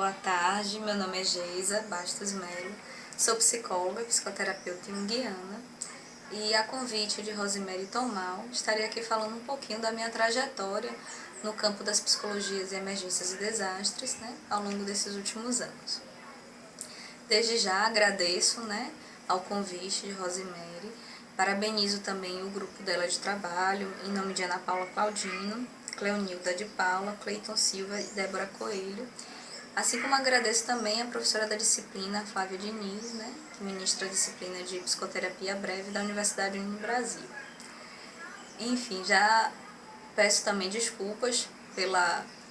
Boa tarde, meu nome é Geisa Bastos Melo, sou psicóloga, psicoterapeuta junguiana e a convite de Rosemary Tomal, estarei aqui falando um pouquinho da minha trajetória no campo das psicologias e emergências e desastres, ao longo desses últimos anos. Desde já agradeço ao convite de Rosemary, parabenizo também o grupo dela de trabalho, em nome de Ana Paula Claudino, Cleonilda de Paula, Cleiton Silva e Débora Coelho. Assim como agradeço também a professora da disciplina, Flávia Diniz, que ministra a disciplina de Psicoterapia Breve da Universidade Uno Brasil. Enfim, já peço também desculpas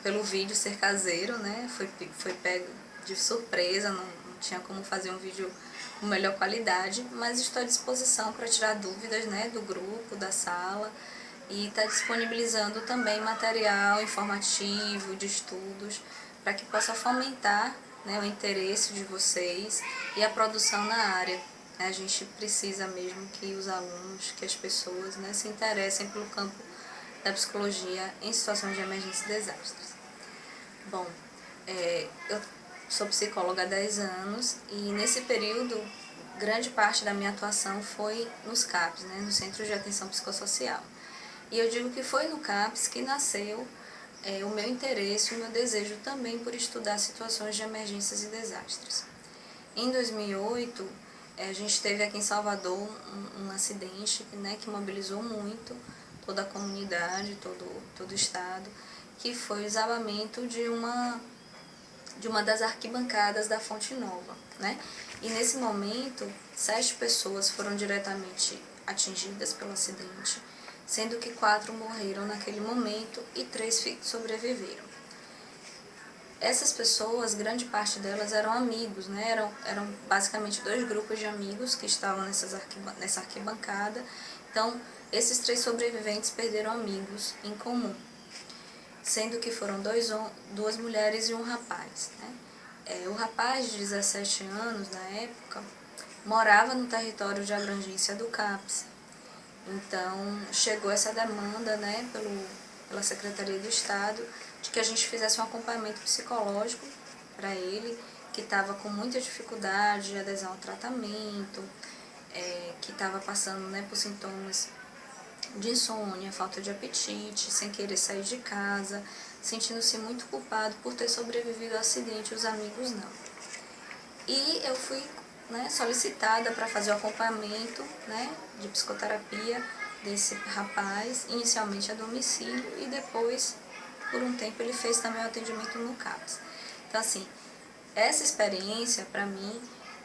pelo vídeo ser caseiro, foi pego de surpresa, não tinha como fazer um vídeo com melhor qualidade, mas estou à disposição para tirar dúvidas do grupo, da sala, e está disponibilizando também material informativo, de estudos, para que possa fomentar o interesse de vocês e a produção na área. A gente precisa mesmo que os alunos, que as pessoas se interessem pelo campo da psicologia em situações de emergência e desastres. Bom, eu sou psicóloga há 10 anos e nesse período grande parte da minha atuação foi nos CAPs, nos Centros de Atenção Psicossocial. E eu digo que foi no CAPS que nasceu o meu interesse e o meu desejo também por estudar situações de emergências e desastres. Em 2008, a gente teve aqui em Salvador um acidente que mobilizou muito toda a comunidade, todo o estado, que foi o desabamento de uma das arquibancadas da Fonte Nova. E nesse momento, 7 pessoas foram diretamente atingidas pelo acidente, sendo que 4 morreram naquele momento e 3 sobreviveram. Essas pessoas, grande parte delas eram amigos, eram basicamente 2 grupos de amigos que estavam nessa arquibancada. Então, esses 3 sobreviventes perderam amigos em comum, sendo que foram 2 mulheres e um rapaz. O rapaz de 17 anos, na época, morava no território de abrangência do CAPS. Então, chegou essa demanda pela Secretaria do Estado de que a gente fizesse um acompanhamento psicológico para ele, que estava com muita dificuldade de adesão ao tratamento, que estava passando por sintomas de insônia, falta de apetite, sem querer sair de casa, sentindo-se muito culpado por ter sobrevivido ao acidente e os amigos não. E eu fui solicitada para fazer o acompanhamento de psicoterapia desse rapaz, inicialmente a domicílio, e depois, por um tempo, ele fez também o atendimento no CAPS. Então, assim, essa experiência, para mim,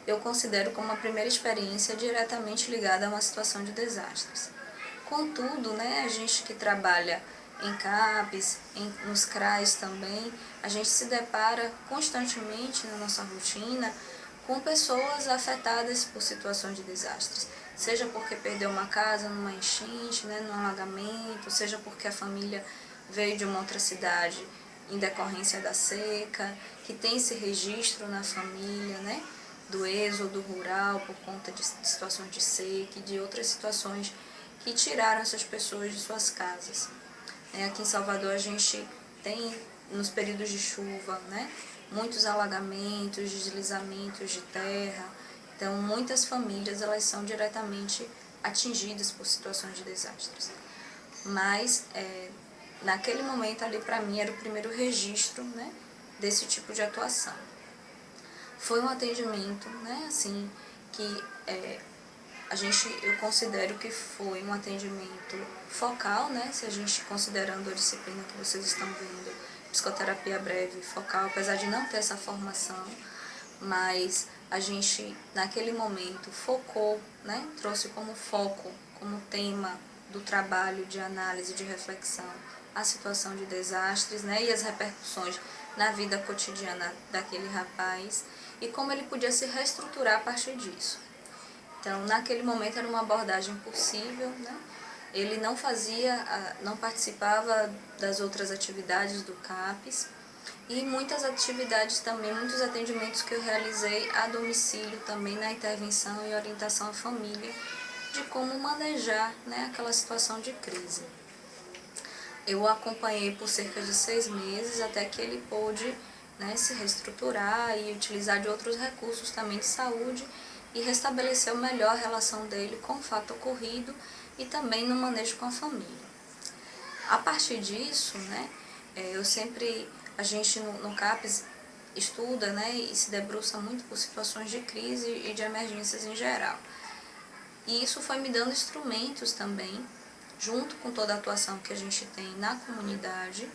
eu considero como a primeira experiência diretamente ligada a uma situação de desastres. Contudo, a gente que trabalha em CAPs, nos CRAs também, a gente se depara constantemente na nossa rotina com pessoas afetadas por situações de desastres, seja porque perdeu uma casa numa enchente, num alagamento, seja porque a família veio de uma outra cidade em decorrência da seca, que tem esse registro na família, do êxodo rural por conta de situações de seca e de outras situações que tiraram essas pessoas de suas casas. Aqui em Salvador a gente tem, nos períodos de chuva, muitos alagamentos, deslizamentos de terra. Então, muitas famílias elas são diretamente atingidas por situações de desastres. Mas, naquele momento ali, para mim, era o primeiro registro desse tipo de atuação. Foi um atendimento, assim, que eu considero que foi um atendimento focal, se a gente considerando a disciplina que vocês estão vendo, psicoterapia breve focal, apesar de não ter essa formação, mas a gente naquele momento focou, trouxe como foco, como tema do trabalho de análise, de reflexão, a situação de desastres e as repercussões na vida cotidiana daquele rapaz e como ele podia se reestruturar a partir disso. Então, naquele momento era uma abordagem possível, Ele não participava das outras atividades do CAPS e muitas atividades também, muitos atendimentos que eu realizei a domicílio também na intervenção e orientação à família de como manejar aquela situação de crise. Eu o acompanhei por cerca de 6 meses até que ele pôde né, se reestruturar e utilizar de outros recursos também de saúde e restabelecer melhor a relação dele com o fato ocorrido e também no manejo com a família. A partir disso, né, a gente no CAPES estuda, né, e se debruça muito por situações de crise e de emergências em geral. E isso foi me dando instrumentos também, junto com toda a atuação que a gente tem na comunidade,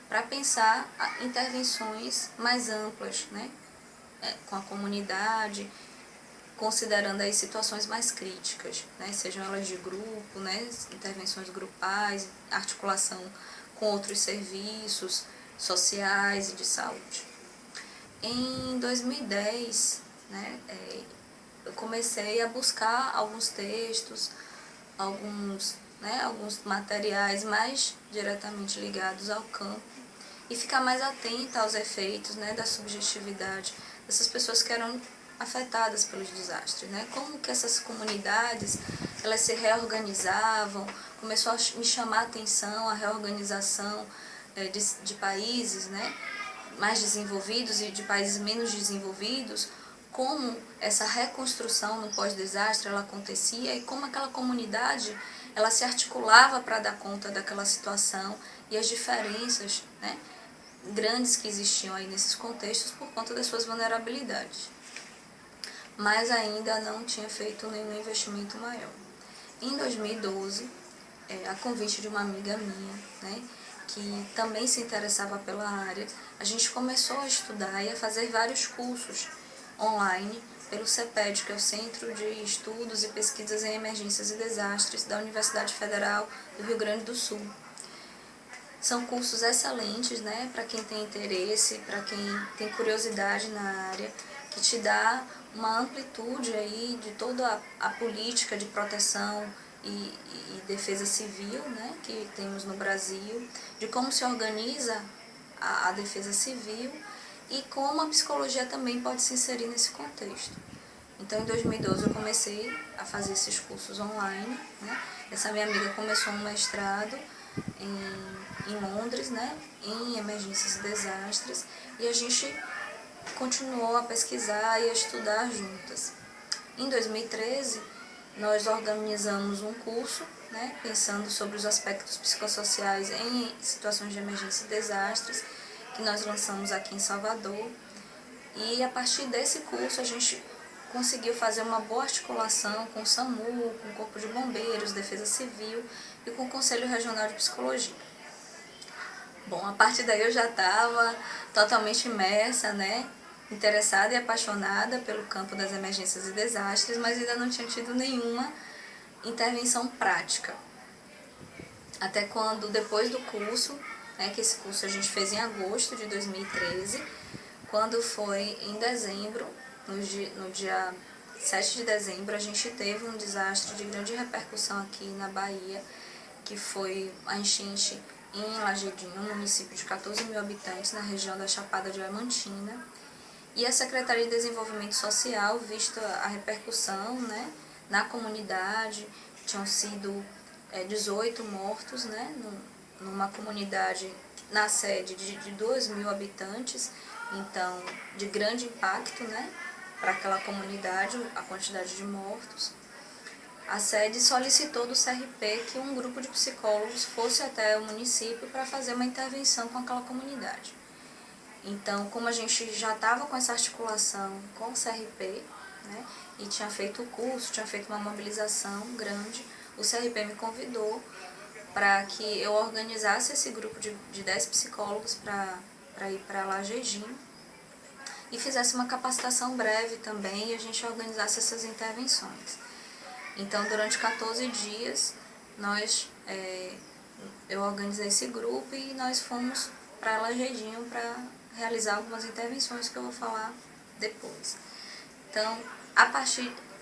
para pensar intervenções mais amplas, né, com a comunidade, considerando aí situações mais críticas, né, sejam elas de grupo, né, intervenções grupais, articulação com outros serviços sociais e de saúde. Em 2010, né, eu comecei a buscar alguns textos, alguns materiais mais diretamente ligados ao campo e ficar mais atenta aos efeitos, né, da subjetividade dessas pessoas que eram afetadas pelos desastres, né? Como que essas comunidades elas se reorganizavam, começou a me chamar a atenção a reorganização de países, né, mais desenvolvidos e de países menos desenvolvidos, como essa reconstrução no pós-desastre ela acontecia e como aquela comunidade ela se articulava para dar conta daquela situação e as diferenças, né, grandes que existiam aí nesses contextos por conta das suas vulnerabilidades. Mas ainda não tinha feito nenhum investimento maior. Em 2012, a convite de uma amiga minha, né, que também se interessava pela área, a gente começou a estudar e a fazer vários cursos online pelo CEPED, que é o Centro de Estudos e Pesquisas em Emergências e Desastres da Universidade Federal do Rio Grande do Sul. São cursos excelentes, né, para quem tem interesse, para quem tem curiosidade na área, que te dá uma amplitude aí de toda a política de proteção e defesa civil, né, que temos no Brasil, de como se organiza a defesa civil e como a psicologia também pode se inserir nesse contexto. Então, em 2012, eu comecei a fazer esses cursos online, né? Essa minha amiga começou um mestrado em Londres, né, em emergências e desastres, e a gente continuou a pesquisar e a estudar juntas. Em 2013, nós organizamos um curso, né, pensando sobre os aspectos psicossociais em situações de emergência e desastres, que nós lançamos aqui em Salvador. E a partir desse curso a gente conseguiu fazer uma boa articulação com o SAMU, com o Corpo de Bombeiros, Defesa Civil e com o Conselho Regional de Psicologia. Bom, a partir daí eu já estava totalmente imersa, né, interessada e apaixonada pelo campo das emergências e desastres, mas ainda não tinha tido nenhuma intervenção prática. Até quando, depois do curso, né, que esse curso a gente fez em agosto de 2013, quando foi em dezembro, no dia 7 de dezembro, a gente teve um desastre de grande repercussão aqui na Bahia, que foi a enchente em Lagedinho, um município de 14 mil habitantes, na região da Chapada Diamantina. E a Secretaria de Desenvolvimento Social, vista a repercussão, né, na comunidade, tinham sido 18 mortos, né, numa comunidade na sede de 2 mil habitantes, então de grande impacto, né, para aquela comunidade, a quantidade de mortos. A sede solicitou do CRP que um grupo de psicólogos fosse até o município para fazer uma intervenção com aquela comunidade. Então, como a gente já estava com essa articulação com o CRP, né, e tinha feito o curso, tinha feito uma mobilização grande, o CRP me convidou para que eu organizasse esse grupo de 10 psicólogos para ir para Lagedinho e fizesse uma capacitação breve também e a gente organizasse essas intervenções. Então, durante 14 dias, eu organizei esse grupo e nós fomos para Lagedinho para realizar algumas intervenções que eu vou falar depois.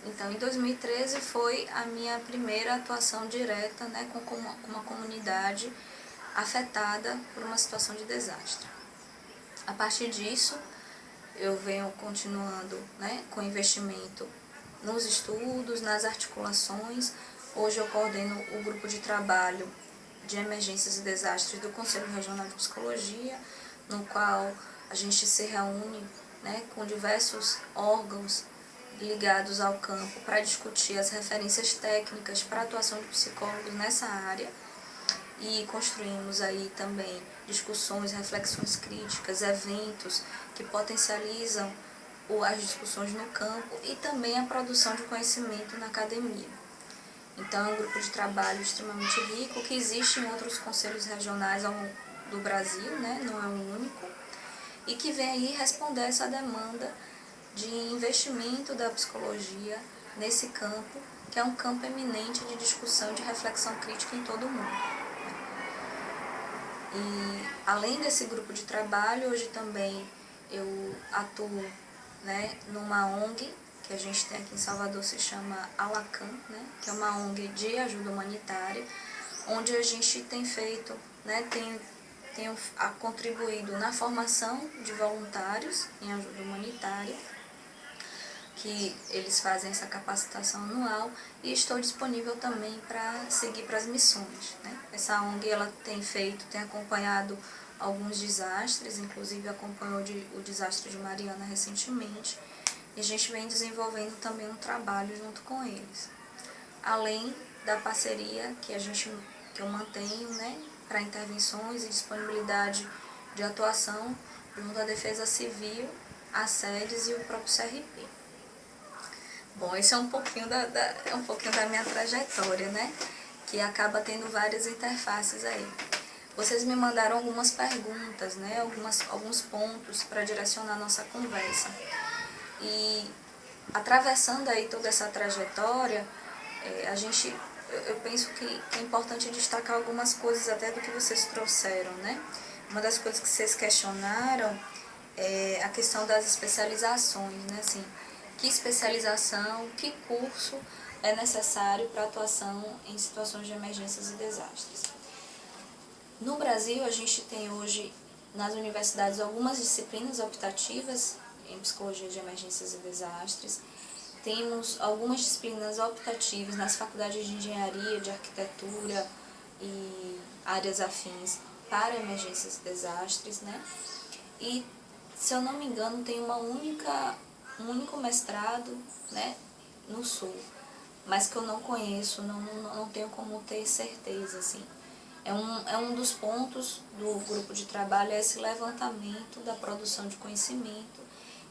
Então, em 2013 foi a minha primeira atuação direta, né, com uma comunidade afetada por uma situação de desastre. A partir disso, eu venho continuando, né, com investimento nos estudos, nas articulações. Hoje eu coordeno o grupo de trabalho de emergências e desastres do Conselho Regional de Psicologia, no qual a gente se reúne, né, com diversos órgãos ligados ao campo para discutir as referências técnicas para a atuação de psicólogos nessa área, e construímos aí também discussões, reflexões críticas, eventos que potencializam as discussões no campo e também a produção de conhecimento na academia. Então, é um grupo de trabalho extremamente rico, que existe em outros conselhos regionais do Brasil, né? Não é o único, e que vem aí responder essa demanda de investimento da psicologia nesse campo, que é um campo eminente de discussão e de reflexão crítica em todo o mundo. E além desse grupo de trabalho, hoje também eu atuo, né, numa ONG que a gente tem aqui em Salvador, se chama Alacan, né, que é uma ONG de ajuda humanitária, onde a gente tem feito, né, tem contribuído na formação de voluntários em ajuda humanitária, que eles fazem essa capacitação anual, e estou disponível também para seguir para as missões, né? Essa ONG ela tem acompanhado alguns desastres, inclusive acompanhou o desastre de Mariana recentemente, e a gente vem desenvolvendo também um trabalho junto com eles. Além da parceria que eu mantenho, né, para intervenções e disponibilidade de atuação junto à Defesa Civil, a SEDES e o próprio CRP. Bom, esse é um pouquinho da minha trajetória, né? Que acaba tendo várias interfaces aí. Vocês me mandaram algumas perguntas, né? Alguns pontos para direcionar a nossa conversa. E atravessando aí toda essa trajetória, eu penso que é importante destacar algumas coisas até do que vocês trouxeram, né? Uma das coisas que vocês questionaram é a questão das especializações, né? Assim, que especialização, que curso é necessário para atuação em situações de emergências e desastres. No Brasil, a gente tem hoje nas universidades algumas disciplinas optativas em psicologia de emergências e desastres. Temos algumas disciplinas optativas nas faculdades de engenharia, de arquitetura e áreas afins para emergências e desastres, né? E, se eu não me engano, tem um único mestrado, né, no Sul, mas que eu não conheço, não tenho como ter certeza, assim. É um dos pontos do grupo de trabalho, é esse levantamento da produção de conhecimento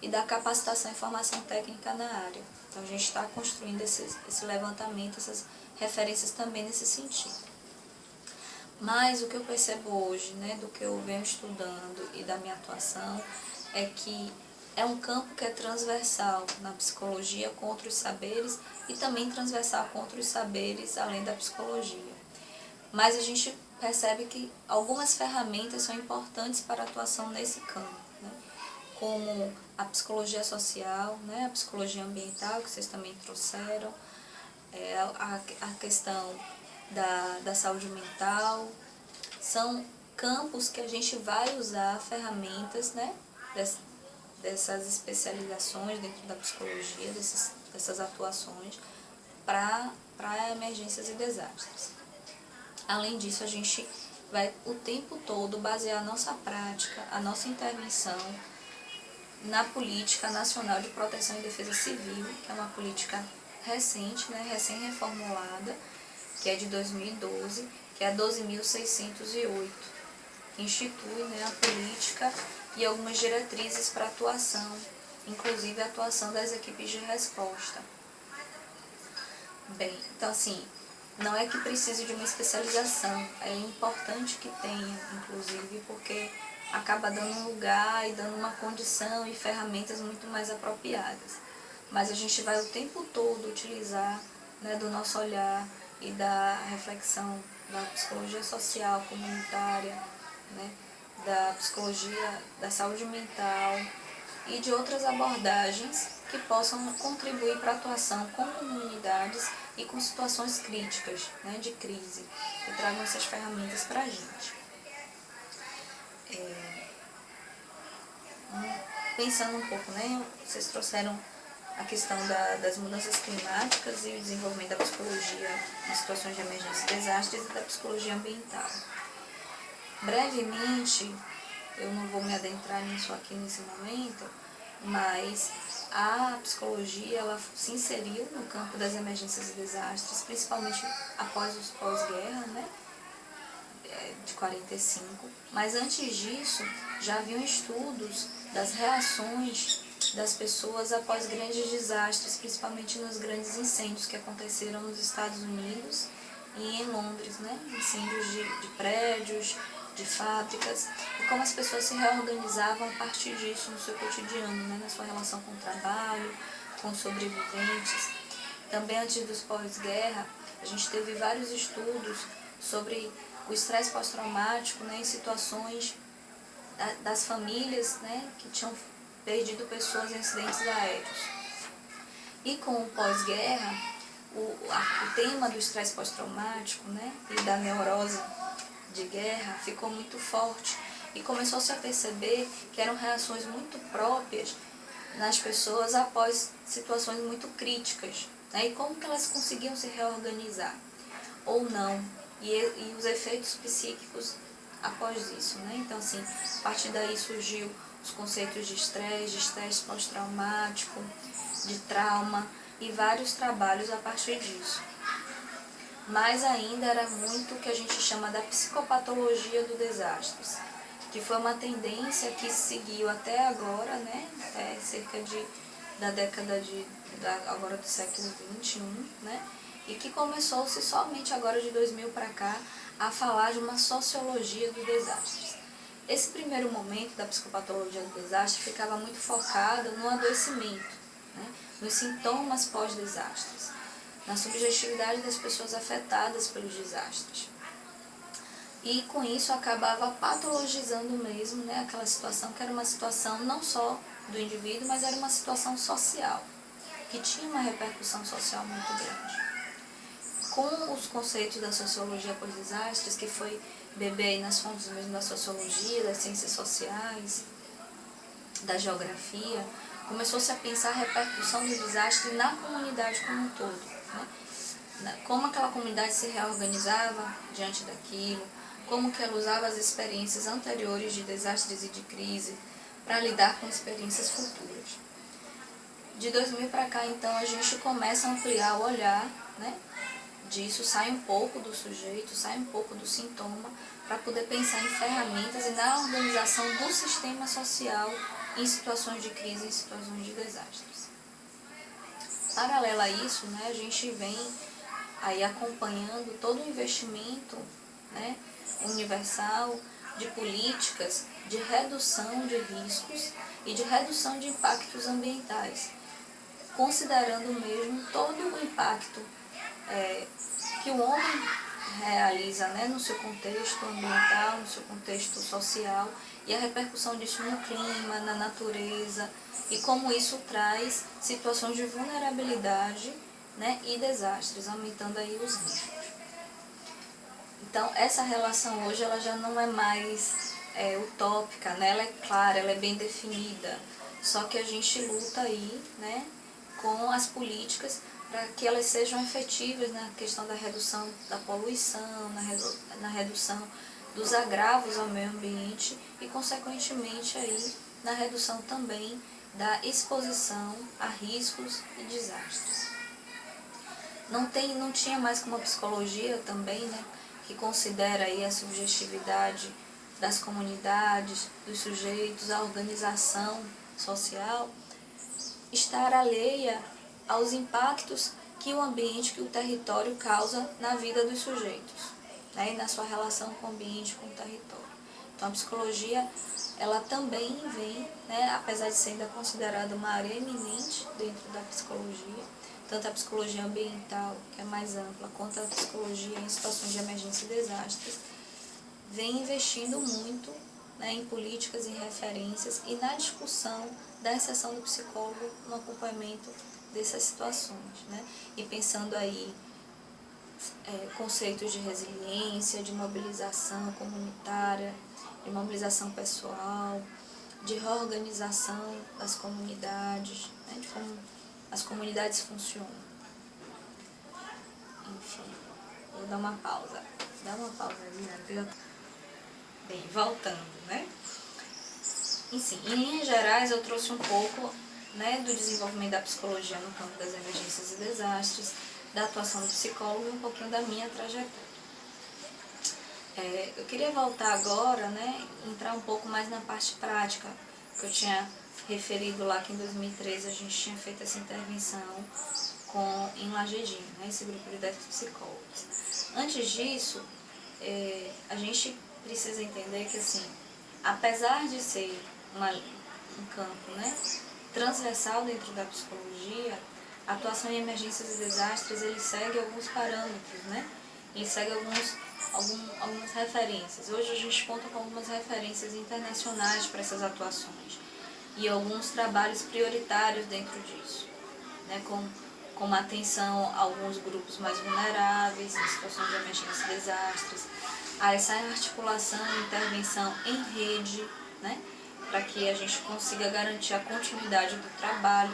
e da capacitação e formação técnica na área. Então, a gente está construindo esse levantamento, essas referências também nesse sentido. Mas o que eu percebo hoje, né, do que eu venho estudando e da minha atuação, é que é um campo que é transversal na psicologia com outros saberes e também transversal com outros saberes além da psicologia. Mas a gente percebe que algumas ferramentas são importantes para a atuação nesse campo, né? Como a psicologia social, né? A psicologia ambiental, que vocês também trouxeram, a questão da saúde mental. São campos que a gente vai usar ferramentas, né, dessas especializações dentro da psicologia, dessas atuações para emergências e desastres. Além disso, a gente vai o tempo todo basear a nossa prática, a nossa intervenção na Política Nacional de Proteção e Defesa Civil, que é uma política recente, né, recém-reformulada, que é de 2012, que é a 12.608, que institui, né, a política e algumas diretrizes para atuação, inclusive a atuação das equipes de resposta. Bem, então assim, não é que precise de uma especialização, é importante que tenha, inclusive, porque acaba dando um lugar e dando uma condição e ferramentas muito mais apropriadas. Mas a gente vai o tempo todo utilizar, né, do nosso olhar e da reflexão da psicologia social comunitária, né, da psicologia da saúde mental e de outras abordagens que possam contribuir para a atuação com comunidades e com situações críticas, né, de crise, que tragam essas ferramentas para a gente. Pensando um pouco, né, vocês trouxeram a questão das mudanças climáticas e o desenvolvimento da psicologia em situações de emergência e desastres e da psicologia ambiental. Brevemente, eu não vou me adentrar nisso aqui nesse momento, mas a psicologia ela se inseriu no campo das emergências e desastres, principalmente após os pós-guerra, né, de 45, mas antes disso já haviam estudos das reações das pessoas após grandes desastres, principalmente nos grandes incêndios que aconteceram nos Estados Unidos e em Londres, né? Incêndios de prédios, de fábricas, e como as pessoas se reorganizavam a partir disso no seu cotidiano, né? Na sua relação com o trabalho, com os sobreviventes. Também antes dos pós-guerra, a gente teve vários estudos sobre o estresse pós-traumático, né, em situações das famílias, né, que tinham perdido pessoas em acidentes aéreos. E com o pós-guerra, o tema do estresse pós-traumático, né, e da neurose de guerra ficou muito forte e começou-se a perceber que eram reações muito próprias nas pessoas após situações muito críticas, né, e como que elas conseguiam se reorganizar ou não, e os efeitos psíquicos após isso, né? Então, assim, a partir daí surgiu os conceitos de estresse pós-traumático, de trauma e vários trabalhos a partir disso. Mas ainda era muito o que a gente chama da psicopatologia do desastres, que foi uma tendência que seguiu até agora, né? Até cerca da década agora do século XXI, né? E que começou-se somente agora de 2000 para cá a falar de uma sociologia dos desastres. Esse primeiro momento da psicopatologia do desastre ficava muito focado no adoecimento, né? Nos sintomas pós-desastres, na subjetividade das pessoas afetadas pelos desastres. E com isso acabava patologizando mesmo, né, aquela situação que era uma situação não só do indivíduo, mas era uma situação social, que tinha uma repercussão social muito grande. Com os conceitos da sociologia pós-desastres, que foi beber aí nas fontes mesmo da sociologia, das ciências sociais, da geografia, começou-se a pensar a repercussão do desastre na comunidade como um todo, né? Como aquela comunidade se reorganizava diante daquilo, como que ela usava as experiências anteriores de desastres e de crise para lidar com experiências futuras. De 2000 para cá, então, a gente começa a ampliar o olhar, né, disso, sai um pouco do sujeito, sai um pouco do sintoma, para poder pensar em ferramentas e na organização do sistema social em situações de crise, em situações de desastres. Paralelo a isso, né, a gente vem aí acompanhando todo o investimento, né, universal de políticas de redução de riscos e de redução de impactos ambientais, considerando mesmo todo o impacto que o homem realiza, né, no seu contexto ambiental, no seu contexto social, e a repercussão disso no clima, na natureza, e como isso traz situações de vulnerabilidade, né, e desastres, aumentando aí os riscos. Então, essa relação hoje ela já não é mais utópica, né? Ela é clara, ela é bem definida, só que a gente luta aí, né, com as políticas para que elas sejam efetivas na questão da redução da poluição, na redução dos agravos ao meio ambiente e, consequentemente, aí, na redução também da exposição a riscos e desastres. Não tinha mais como a psicologia também, né, que considera aí a subjetividade das comunidades, dos sujeitos, a organização social, estar alheia aos impactos que o ambiente, que o território causa na vida dos sujeitos, né, e na sua relação com o ambiente, com o território. Então a psicologia, ela também vem, né, apesar de ser ainda considerada uma área eminente dentro da psicologia, tanto a psicologia ambiental, que é mais ampla, quanto a psicologia em situações de emergência e desastres, vem investindo muito, né, em políticas e referências e na discussão da inserção do psicólogo no acompanhamento dessas situações, né? E pensando aí conceitos de resiliência, de mobilização comunitária, de mobilização pessoal, de reorganização das comunidades, né, de como as comunidades funcionam. Enfim, vou dar uma pausa. Dá uma pausa aí, né? Bem, voltando, né? Em linhas gerais, eu trouxe um pouco, né, do desenvolvimento da psicologia no campo das emergências e desastres, da atuação do psicólogo e um pouquinho da minha trajetória. Eu queria voltar agora, né, entrar um pouco mais na parte prática, que eu tinha referido lá que em 2013 a gente tinha feito essa intervenção em Lagedinho, né, esse grupo de 10 psicólogos. Antes disso, a gente precisa entender que, assim, apesar de ser um campo, né, transversal dentro da psicologia, a atuação em emergências e desastres, ele segue alguns parâmetros, né? Ele segue algumas referências. Hoje a gente conta com algumas referências internacionais para essas atuações e alguns trabalhos prioritários dentro disso, né? Com uma atenção a alguns grupos mais vulneráveis em situações de emergência e desastres, a essa articulação e intervenção em rede, né? Para que a gente consiga garantir a continuidade do trabalho,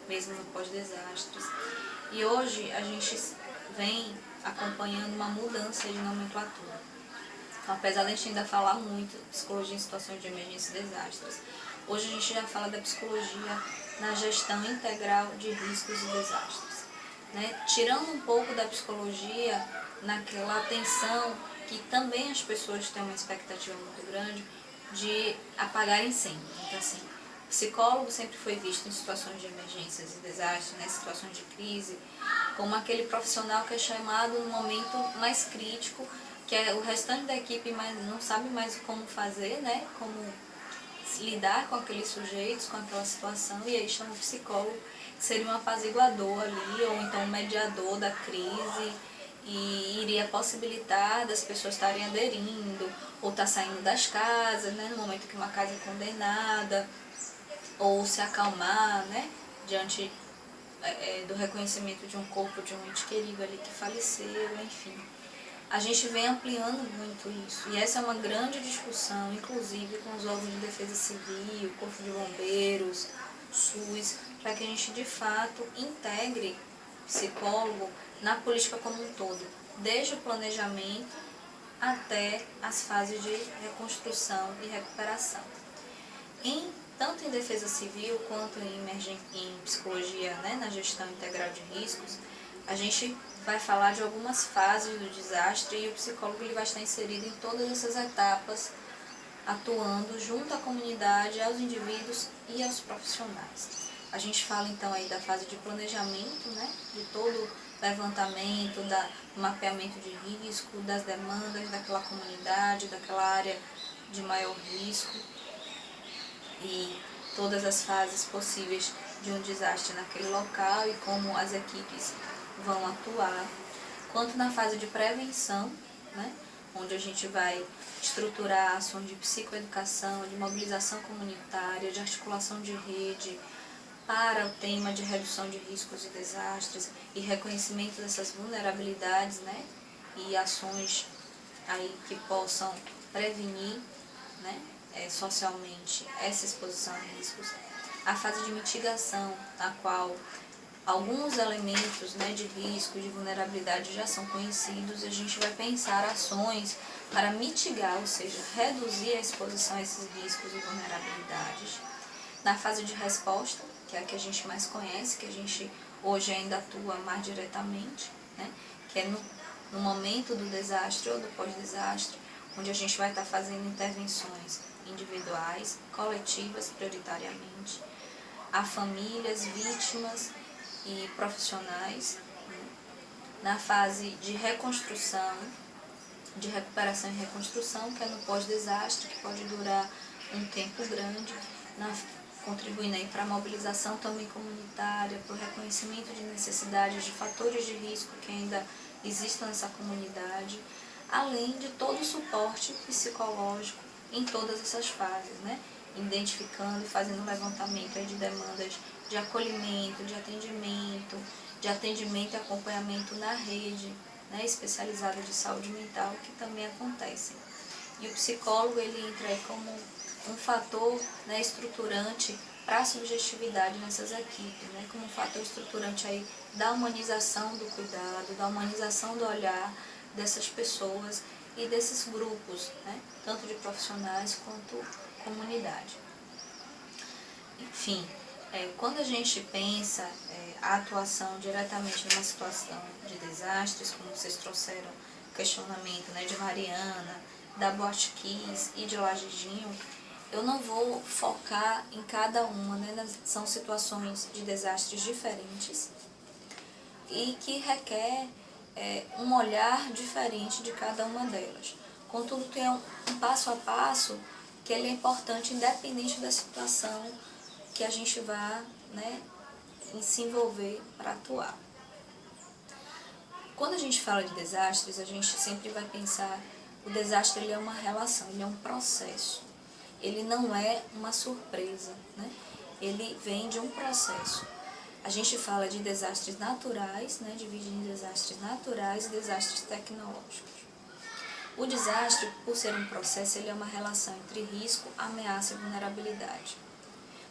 mesmo no pós-desastres. E hoje a gente vem acompanhando uma mudança de nomenclatura. Então, apesar de a gente ainda falar muito de psicologia em situações de emergência e desastres, hoje a gente já fala da psicologia na gestão integral de riscos e desastres, né? Tirando um pouco da psicologia naquela atenção que também as pessoas têm uma expectativa muito grande de apagar incêndios. Então, assim, o psicólogo sempre foi visto em situações de emergências e desastres, né, situações de crise, como aquele profissional que é chamado no momento mais crítico, que o restante da equipe não sabe mais como fazer, né, como lidar com aqueles sujeitos, com aquela situação, e aí chama o psicólogo, que seria um apaziguador ali, ou então um mediador da crise, e iria possibilitar das pessoas estarem aderindo, ou estar saindo das casas, né, no momento que uma casa é condenada, ou se acalmar, né, diante do reconhecimento de um corpo de um ente querido ali que faleceu, enfim. A gente vem ampliando muito isso, e essa é uma grande discussão, inclusive com os órgãos de defesa civil, Corpo de Bombeiros, SUS, para que a gente de fato integre psicólogo na política como um todo, desde o planejamento até as fases de reconstrução e recuperação. Tanto em defesa civil quanto em psicologia, né, na gestão integral de riscos, a gente vai falar de algumas fases do desastre e o psicólogo ele vai estar inserido em todas essas etapas, atuando junto à comunidade, aos indivíduos e aos profissionais. A gente fala então aí da fase de planejamento, né, de todo o levantamento, do mapeamento de risco, das demandas daquela comunidade, daquela área de maior risco, e todas as fases possíveis de um desastre naquele local e como as equipes vão atuar, quanto na fase de prevenção, né, onde a gente vai estruturar ações de psicoeducação, de mobilização comunitária, de articulação de rede, para o tema de redução de riscos e desastres e reconhecimento dessas vulnerabilidades, né, e ações aí que possam prevenir, né, socialmente essa exposição a riscos. A fase de mitigação, na qual alguns elementos, né, de risco, de vulnerabilidade já são conhecidos, e a gente vai pensar ações para mitigar, ou seja, reduzir a exposição a esses riscos e vulnerabilidades. Na fase de resposta, que é a que a gente mais conhece, que a gente hoje ainda atua mais diretamente, né, que é no momento do desastre ou do pós-desastre, onde a gente vai estar fazendo intervenções individuais, coletivas prioritariamente, a famílias, vítimas e profissionais, né. Na fase de reconstrução, de recuperação e reconstrução, que é no pós-desastre, que pode durar um tempo grande, contribuindo aí para a mobilização também comunitária, para o reconhecimento de necessidades, de fatores de risco que ainda existam nessa comunidade, além de todo o suporte psicológico em todas essas fases, né? Identificando e fazendo levantamento aí de demandas de acolhimento, de atendimento e acompanhamento na rede, né, especializada de saúde mental, que também acontecem. E o psicólogo ele entra aí como um fator, né, estruturante para a subjetividade nessas equipes, né, como um fator estruturante aí da humanização do cuidado, da humanização do olhar dessas pessoas e desses grupos, né, tanto de profissionais quanto comunidade. Enfim, quando a gente pensa a atuação diretamente numa situação de desastres, como vocês trouxeram questionamento, né, de Mariana, da Boate Kiss e de Lagejinho, eu não vou focar em cada uma, né, são situações de desastres diferentes e que requer um olhar diferente de cada uma delas. Contudo, tem um passo a passo que ele é importante independente da situação que a gente vá, né, se envolver para atuar. Quando a gente fala de desastres, a gente sempre vai pensar, o desastre ele é uma relação, ele é um processo. Ele não é uma surpresa, né? Ele vem de um processo. A gente fala de desastres naturais, né, dividindo em desastres naturais e desastres tecnológicos. O desastre, por ser um processo, ele é uma relação entre risco, ameaça e vulnerabilidade.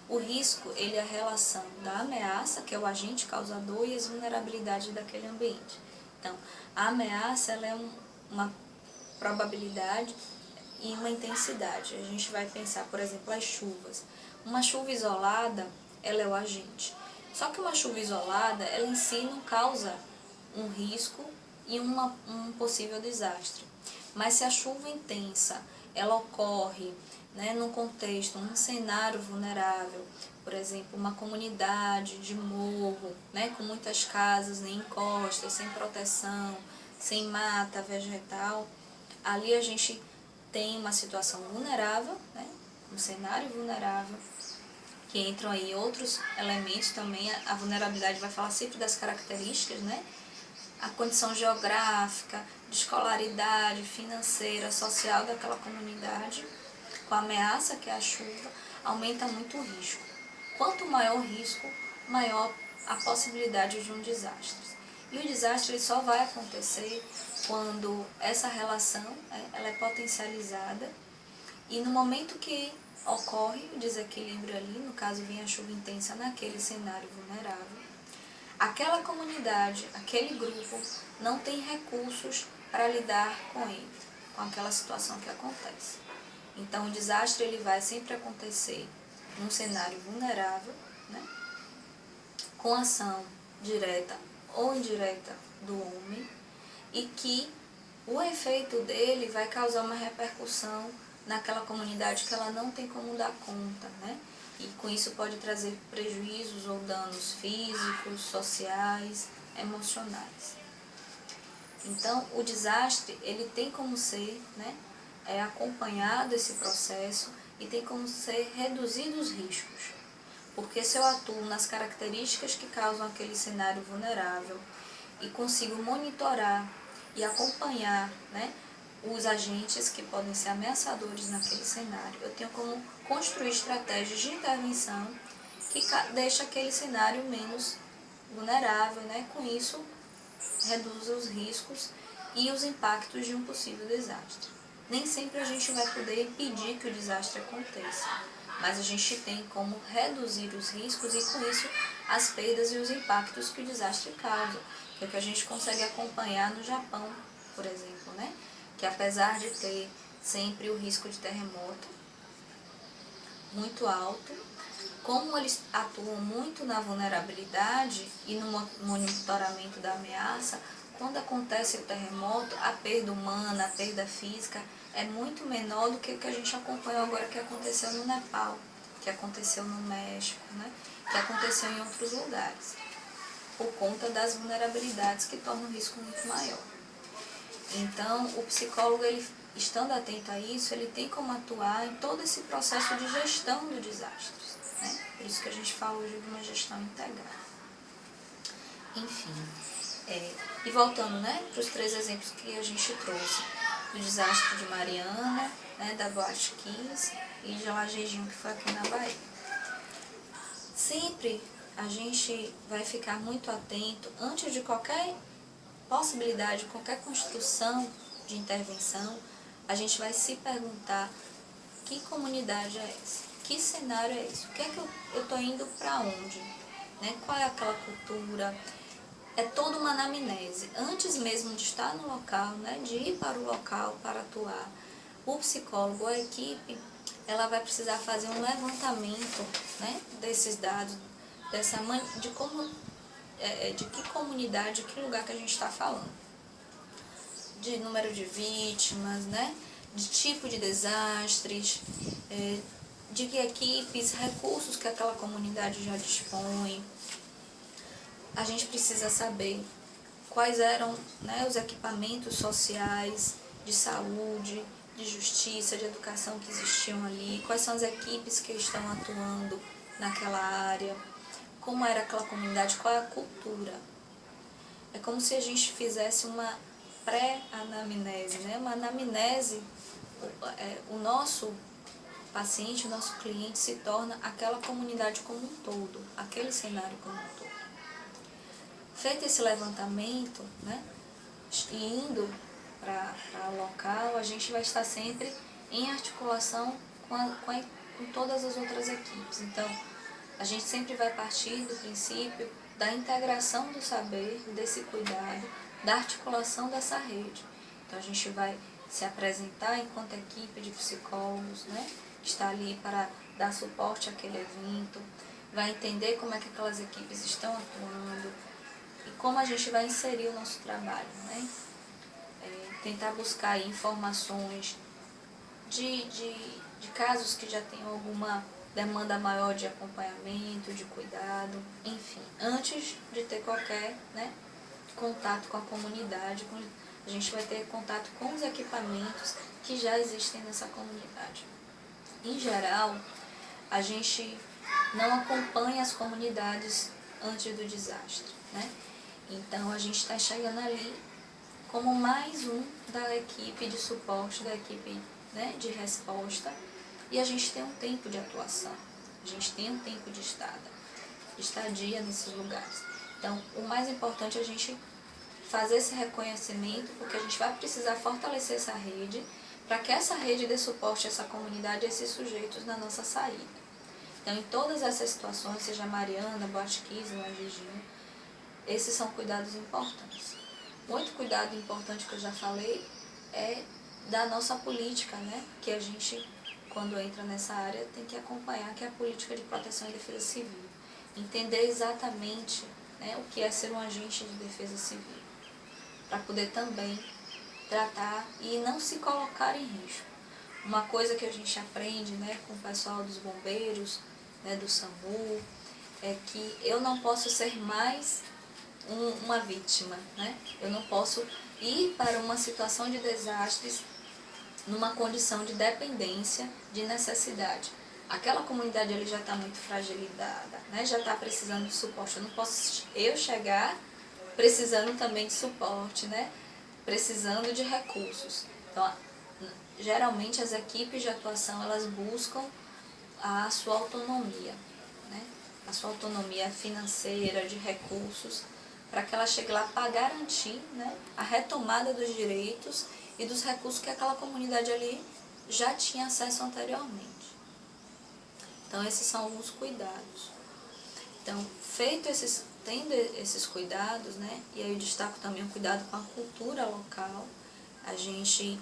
O risco, ele é a relação da ameaça, que é o agente causador, e as vulnerabilidades daquele ambiente. Então, a ameaça, ela é uma probabilidade e uma intensidade. A gente vai pensar, por exemplo, as chuvas. Uma chuva isolada, ela é o agente. Só que uma chuva isolada, ela em si não causa um risco e um possível desastre. Mas se a chuva intensa, ela ocorre, né, num contexto, num cenário vulnerável, por exemplo, uma comunidade de morro, né, com muitas casas em encostas, sem proteção, sem mata vegetal, ali a gente tem uma situação vulnerável, né, um cenário vulnerável, que entram aí outros elementos também. A vulnerabilidade vai falar sempre das características, né? A condição geográfica, de escolaridade, financeira, social daquela comunidade, com a ameaça que é a chuva, aumenta muito o risco. Quanto maior o risco, maior a possibilidade de um desastre. E o desastre ele só vai acontecer quando essa relação ela é potencializada e no momento que ocorre o desequilíbrio ali, no caso vem a chuva intensa naquele cenário vulnerável, aquela comunidade, aquele grupo não tem recursos para lidar com ele, com aquela situação que acontece. Então o desastre ele vai sempre acontecer num cenário vulnerável, né, com ação direta ou indireta do homem, e que o efeito dele vai causar uma repercussão naquela comunidade que ela não tem como dar conta, né? E com isso pode trazer prejuízos ou danos físicos, sociais, emocionais. Então, o desastre, ele tem como ser, né, acompanhado esse processo e tem como ser reduzido os riscos. Porque se eu atuo nas características que causam aquele cenário vulnerável e consigo monitorar e acompanhar, né, os agentes que podem ser ameaçadores naquele cenário, eu tenho como construir estratégias de intervenção que deixa aquele cenário menos vulnerável, né? Com isso, reduz os riscos e os impactos de um possível desastre. Nem sempre a gente vai poder impedir que o desastre aconteça, mas a gente tem como reduzir os riscos e, com isso, as perdas e os impactos que o desastre causa. Que é o que a gente consegue acompanhar no Japão, por exemplo, né? Que apesar de ter sempre o risco de terremoto muito alto, como eles atuam muito na vulnerabilidade e no monitoramento da ameaça, quando acontece o terremoto, a perda humana, a perda física é muito menor do que o que a gente acompanhou agora que aconteceu no Nepal, que aconteceu no México, né? Que aconteceu em outros lugares, por conta das vulnerabilidades que tornam o risco muito maior. Então, o psicólogo, ele, estando atento a isso, ele tem como atuar em todo esse processo de gestão do desastre, né? Por isso que a gente fala hoje de uma gestão integral. Enfim, e voltando, né, para os 3 exemplos que a gente trouxe, do desastre de Mariana, né, da Boate Kiss e de Lagejinho, que foi aqui na Bahia. Sempre a gente vai ficar muito atento, antes de qualquer possibilidade, qualquer construção de intervenção, a gente vai se perguntar que comunidade é essa, que cenário é esse, o que é que eu estou indo para onde, né? Qual é aquela cultura, é toda uma anamnese, antes mesmo de estar no local, né? De ir para o local para atuar, o psicólogo, a equipe, ela vai precisar fazer um levantamento, né, desses dados, de que comunidade, de que lugar que a gente está falando. De número de vítimas, né, de tipo de desastres, de que equipes, recursos que aquela comunidade já dispõe. A gente precisa saber quais eram, né, os equipamentos sociais, de saúde, de justiça, de educação que existiam ali, quais são as equipes que estão atuando naquela área, como era aquela comunidade, qual é a cultura. É como se a gente fizesse uma pré-anamnese, né? Uma anamnese, o nosso paciente, o nosso cliente se torna aquela comunidade como um todo, aquele cenário como um todo. Feito esse levantamento, né, e indo para o local, a gente vai estar sempre em articulação com todas as outras equipes. Então, a gente sempre vai partir do princípio da integração do saber, desse cuidado, da articulação dessa rede. Então, a gente vai se apresentar enquanto equipe de psicólogos, né, está ali para dar suporte àquele evento, vai entender como é que aquelas equipes estão atuando e como a gente vai inserir o nosso trabalho, né? Tentar buscar aí informações de casos que já tenham alguma demanda maior de acompanhamento, de cuidado, enfim, antes de ter qualquer, né, contato com a comunidade, a gente vai ter contato com os equipamentos que já existem nessa comunidade. Em geral, a gente não acompanha as comunidades antes do desastre, né? Então, a gente está chegando ali como mais um da equipe de suporte, da equipe, né, de resposta, e a gente tem um tempo de atuação, a gente tem um tempo de estadia nesses lugares. Então, o mais importante é a gente fazer esse reconhecimento, porque a gente vai precisar fortalecer essa rede, para que essa rede dê suporte a essa comunidade, a esses sujeitos na nossa saída. Então, em todas essas situações, seja Mariana, Boate Kiss, Lajejinho, esses são cuidados importantes. Muito cuidado importante que eu já falei é da nossa política, né? Que a gente, quando entra nessa área, tem que acompanhar, que é a política de proteção e defesa civil. Entender exatamente, né, o que é ser um agente de defesa civil, para poder também tratar e não se colocar em risco. Uma coisa que a gente aprende, né, com o pessoal dos bombeiros, né, do SAMU, é que eu não posso ser mais uma vítima, né? Eu não posso ir para uma situação de desastres numa condição de dependência, de necessidade. Aquela comunidade ali já está muito fragilizada, né? Já está precisando de suporte. Eu não posso chegar precisando também de suporte, né? Precisando de recursos. Então, geralmente as equipes de atuação, elas buscam a sua autonomia, né? A sua autonomia financeira, de recursos, para que ela chegue lá para garantir, né, a retomada dos direitos e dos recursos que aquela comunidade ali já tinha acesso anteriormente. Então, esses são alguns cuidados. Então, tendo esses cuidados, né, e aí eu destaco também o cuidado com a cultura local, a gente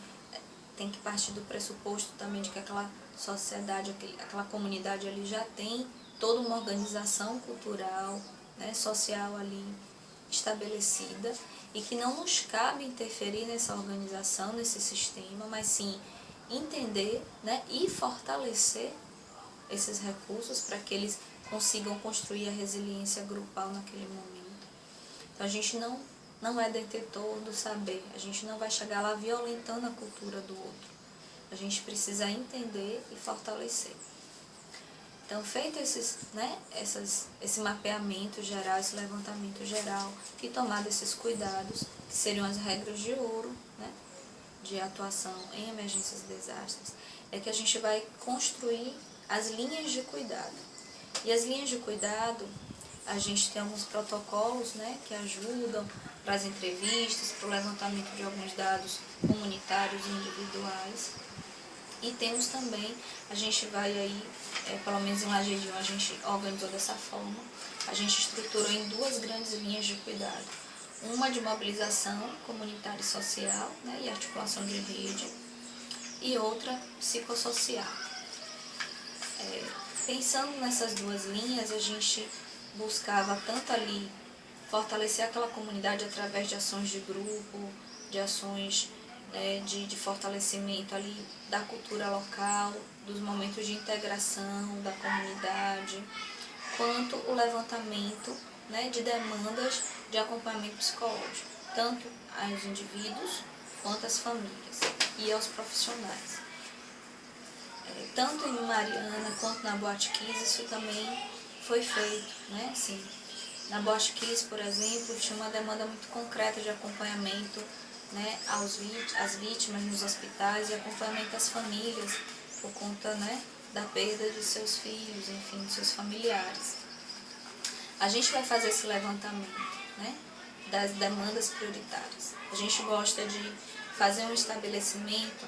tem que partir do pressuposto também de que aquela sociedade, aquela comunidade ali já tem toda uma organização cultural, né, social ali estabelecida, e que não nos cabe interferir nessa organização, nesse sistema, mas sim entender, né, e fortalecer esses recursos para que eles consigam construir a resiliência grupal naquele momento. Então, a gente não é detentor do saber, a gente não vai chegar lá violentando a cultura do outro. A gente precisa entender e fortalecer. Então, feito esse mapeamento geral, esse levantamento geral, e tomado esses cuidados, que seriam as regras de ouro, né, de atuação em emergências e desastres, é que a gente vai construir as linhas de cuidado. E as linhas de cuidado, a gente tem alguns protocolos, né, que ajudam para as entrevistas, para o levantamento de alguns dados comunitários e individuais. E temos também, a gente vai aí, pelo menos em Lajejinho, a gente organizou dessa forma, a gente estruturou em duas grandes linhas de cuidado. Uma de mobilização comunitária e social, né, e articulação de rede, e outra psicossocial. Pensando nessas duas linhas, a gente buscava tanto ali fortalecer aquela comunidade através de ações de grupo, de ações de fortalecimento ali da cultura local, dos momentos de integração da comunidade, quanto o levantamento de demandas de acompanhamento psicológico, tanto aos indivíduos quanto às famílias e aos profissionais. Tanto em Mariana quanto na Boate Kiss isso também foi feito, né? Assim, na Boate Kiss, por exemplo, tinha uma demanda muito concreta de acompanhamento, né, às vítimas nos hospitais e acompanhamento às famílias por conta, né, da perda de seus filhos, enfim, de seus familiares. A gente vai fazer esse levantamento, né, das demandas prioritárias. A gente gosta de fazer um estabelecimento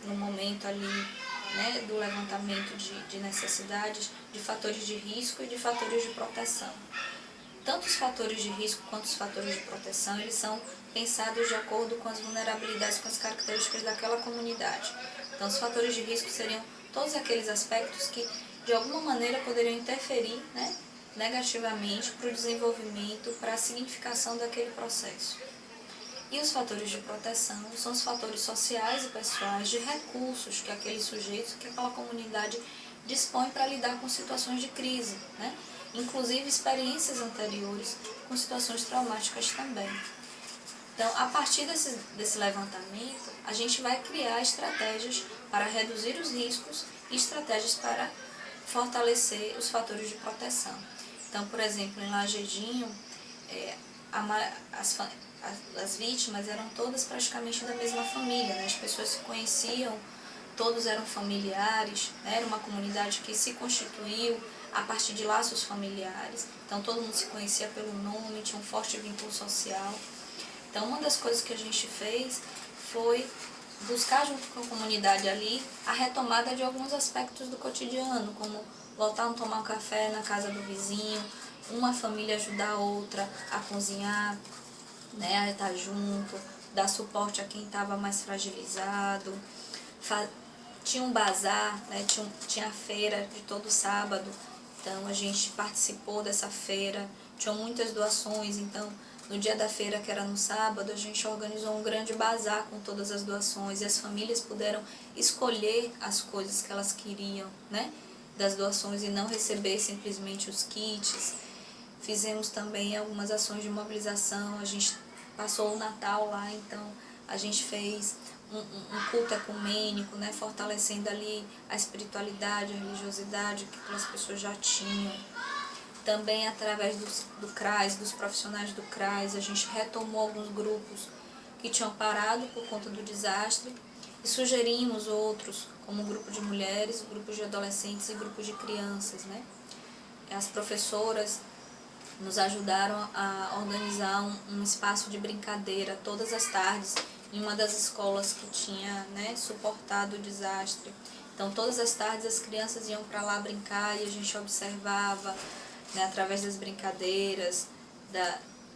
no momento ali, né, do levantamento de necessidades, de fatores de risco e de fatores de proteção. Tanto os fatores de risco quanto os fatores de proteção, eles são pensados de acordo com as vulnerabilidades, com as características daquela comunidade. Então, os fatores de risco seriam todos aqueles aspectos que, de alguma maneira, poderiam interferir, né, negativamente para o desenvolvimento, para a significação daquele processo. E os fatores de proteção são os fatores sociais e pessoais de recursos que aqueles sujeitos, que aquela comunidade dispõe para lidar com situações de crise, né? Inclusive experiências anteriores com situações traumáticas também. Então, a partir desse levantamento, a gente vai criar estratégias para reduzir os riscos e estratégias para fortalecer os fatores de proteção. Então, por exemplo, em Lagedinho, as vítimas eram todas praticamente da mesma família, né? As pessoas se conheciam, todos eram familiares, né? Era uma comunidade que se constituiu a partir de laços familiares, então todo mundo se conhecia pelo nome, tinha um forte vínculo social. Então uma das coisas que a gente fez foi buscar junto com a comunidade ali a retomada de alguns aspectos do cotidiano, como voltar a tomar um café na casa do vizinho, uma família ajudar a outra a cozinhar, né, a estar junto, dar suporte a quem estava mais fragilizado. Tinha um bazar, né, tinha a feira de todo sábado, então a gente participou dessa feira, tinham muitas doações, então no dia da feira, que era no sábado, a gente organizou um grande bazar com todas as doações e as famílias puderam escolher as coisas que elas queriam, né, das doações e não receber simplesmente os kits. Fizemos também algumas ações de mobilização, a gente passou o Natal lá, então a gente fez um culto ecumênico, né, fortalecendo ali a espiritualidade, a religiosidade que aquelas pessoas já tinham. Também através do CRAS, dos profissionais do CRAS, a gente retomou alguns grupos que tinham parado por conta do desastre e sugerimos outros, como o grupo de mulheres, grupos de adolescentes e grupos de crianças, né. As professoras nos ajudaram a organizar um espaço de brincadeira todas as tardes em uma das escolas que tinha, né, suportado o desastre. Então todas as tardes as crianças iam para lá brincar e a gente observava, né, através das brincadeiras,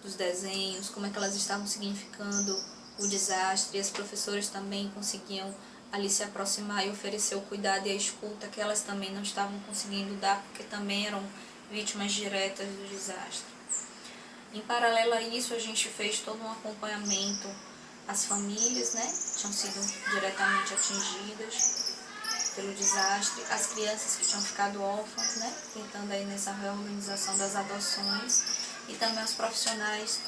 dos desenhos, como é que elas estavam significando o desastre. E as professoras também conseguiam ali se aproximar e oferecer o cuidado e a escuta que elas também não estavam conseguindo dar, porque também eram vítimas diretas do desastre. Em paralelo a isso, a gente fez todo um acompanhamento às famílias, né, que tinham sido diretamente atingidas pelo desastre, as crianças que tinham ficado órfãs, né, tentando aí nessa reorganização das adoções, e também os profissionais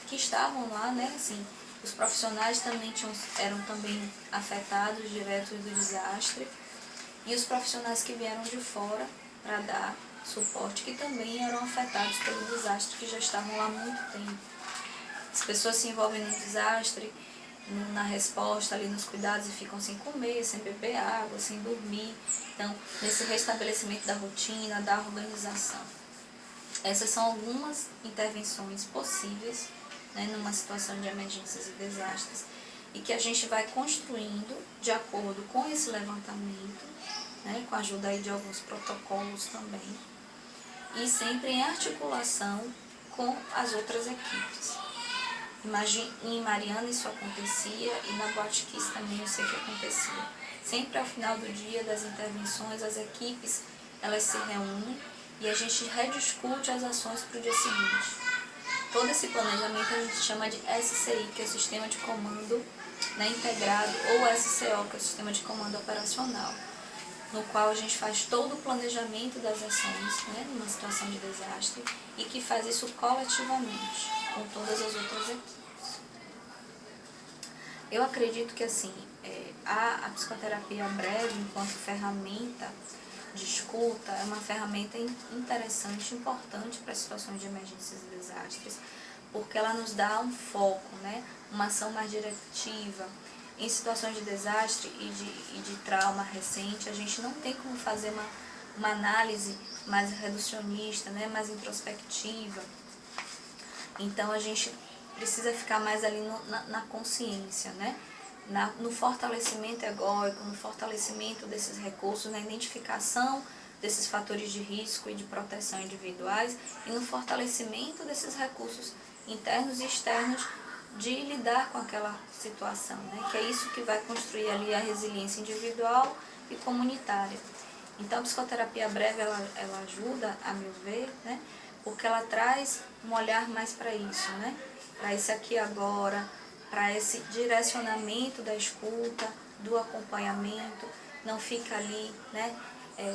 que estavam lá, né, assim, os profissionais também eram também afetados direto do desastre, e os profissionais que vieram de fora para dar suporte, que também eram afetados pelo desastre, que já estavam lá há muito tempo. As pessoas se envolvem no desastre, na resposta, ali nos cuidados, e ficam sem comer, sem beber água, sem dormir. Então, nesse restabelecimento da rotina, da organização. Essas são algumas intervenções possíveis, né, numa situação de emergências e desastres, e que a gente vai construindo de acordo com esse levantamento, né, com a ajuda aí de alguns protocolos também, e sempre em articulação com as outras equipes. Em Mariana isso acontecia e na Boate Kiss também eu sei que acontecia. Sempre ao final do dia das intervenções, as equipes elas se reúnem e a gente rediscute as ações para o dia seguinte. Todo esse planejamento a gente chama de SCI, que é o Sistema de Comando, né, Integrado, ou SCO, que é o Sistema de Comando Operacional, no qual a gente faz todo o planejamento das ações, né, numa situação de desastre, e que faz isso coletivamente, com todas as outras equipes. Eu acredito que assim, a psicoterapia breve, enquanto ferramenta de escuta, é uma ferramenta interessante, importante para situações de emergências e desastres, porque ela nos dá um foco, né, uma ação mais diretiva. Em situações de desastre e de trauma recente, a gente não tem como fazer uma análise mais reducionista, né, mais introspectiva. Então a gente precisa ficar mais ali na consciência, né? No fortalecimento egóico, no fortalecimento desses recursos, na identificação desses fatores de risco e de proteção individuais e no fortalecimento desses recursos internos e externos de lidar com aquela situação, né? Que é isso que vai construir ali a resiliência individual e comunitária. Então a psicoterapia breve ela ajuda, a meu ver, né? Porque ela traz um olhar mais para isso, né? Para esse aqui e agora, para esse direcionamento da escuta, do acompanhamento, não fica ali, né,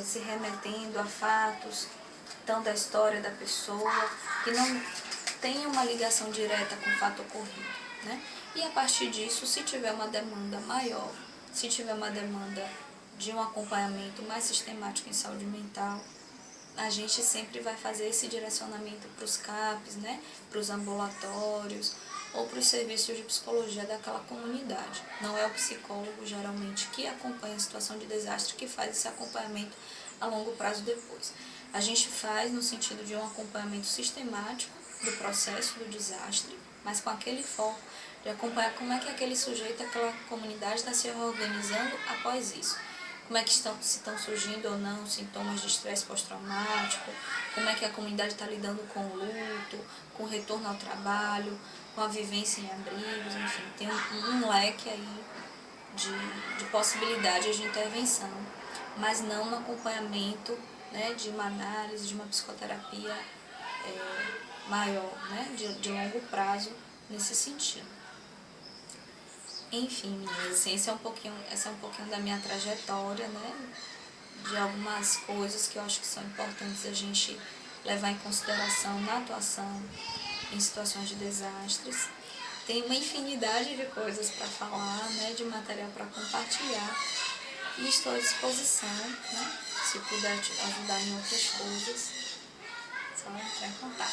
se remetendo a fatos, tão da história da pessoa, que não tem uma ligação direta com o fato ocorrido, né? E a partir disso, se tiver uma demanda maior, se tiver uma demanda de um acompanhamento mais sistemático em saúde mental, a gente sempre vai fazer esse direcionamento para os CAPs, né, para os ambulatórios ou para os serviços de psicologia daquela comunidade. Não é o psicólogo, geralmente, que acompanha a situação de desastre, que faz esse acompanhamento a longo prazo depois. A gente faz no sentido de um acompanhamento sistemático do processo do desastre, mas com aquele foco de acompanhar como é que aquele sujeito, aquela comunidade está se reorganizando após isso. Como é que se estão surgindo ou não sintomas de estresse pós-traumático, como é que a comunidade está lidando com o luto, com o retorno ao trabalho, com a vivência em abrigos, enfim, tem um leque aí de possibilidades de intervenção, mas não no acompanhamento, né, de uma análise, de uma psicoterapia maior, né, de longo prazo nesse sentido. Enfim, meninas, assim, essa é um pouquinho da minha trajetória, né? De algumas coisas que eu acho que são importantes a gente levar em consideração na atuação em situações de desastres. Tem uma infinidade de coisas para falar, né? De material para compartilhar. E estou à disposição, né? Se puder te ajudar em outras coisas, só entrar em contato.